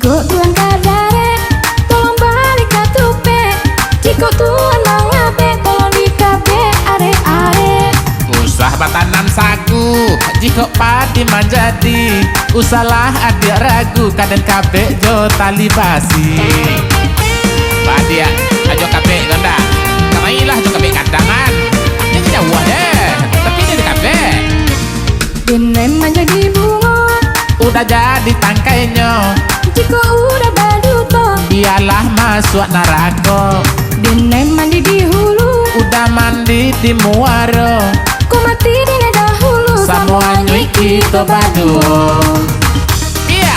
Jiko tuan kadare, tolong balik ke tupe. Jiko tuan mangabe, tolong dikabe are-are. Usah batanan sagu, jika padi manjadi. Usahlah adik ragu, kaden kabe jo tali basi. Padi ya, ajo kabe gonda. Kamailah jo kabe kadangan. Ini jauh deh, tapi ini di kabe. Dene menjadi bunga, Udah jadi tangkainya, jiko udah baduto. biarlah masuk neraka. Dene mandi di hulu, Udah mandi di muaro, ku mati dine dahulu. semuanya kita badu. Iya,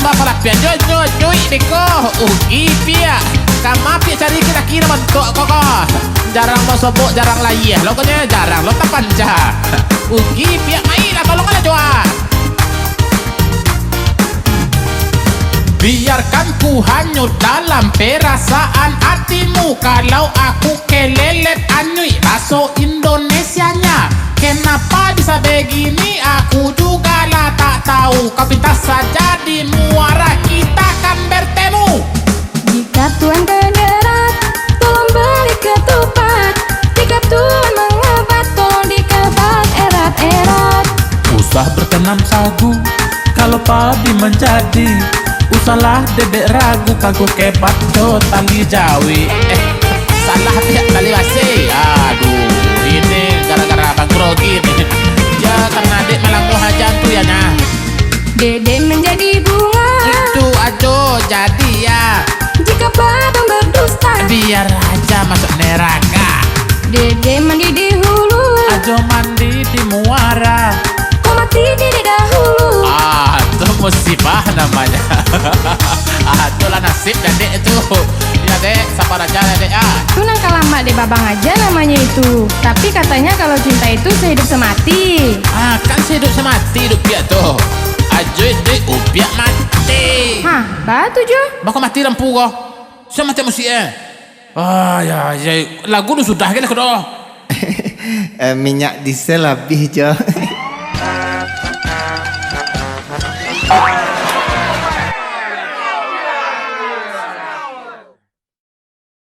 mbak pelapian jojo cuy beko ugi pia. Kama pia cari kira-kira bentuk kokoh. Jarang mau sobok, jarang layih. Lokanya jarang, lo tak panja. Ugi pia main lah tolong ada coba. Biarkan ku hanyut dalam perasaan hatimu. Kalau aku kelelet anyui bahasa Indonesianya. Kenapa bisa begini aku juga lah tak tahu. Kau pintas saja di muara kita kan bertemu. Jika tuan kederat, tolong balik ke tupat. Jika tuan mengebat, tolong dikebat erat-erat. Usah bertenam sagu kalau padi menjadi. Usahlah dedek ragu kaguk kebat do tali jawi. Salah pihak tali basi. Aduh, ini gara-gara bang grogi nih. Ya karena dek malang muhajan tuh ya nah. Dede menjadi bunga, Itu ajo jadi ya. jika babang berdusta. Biar aja masuk neraka. Dede mandi di hulu, Ajo mandi di muara. ku mati dine dahulu. Itu musibah namanya. Itulah nasib dan dek itu. Ya dek, sabar aja ya dek ya. Itu nangka lama deh babang aja namanya itu. Tapi katanya kalau cinta itu sehidup semati. Kan sehidup semati hidup dia tuh. Ajo dek upiak mati. Hah, batu Jo? Mau mati lampu kok. Sama macam musik ya, lagu lu sudah kan kedoh. Minyak diesel habis je.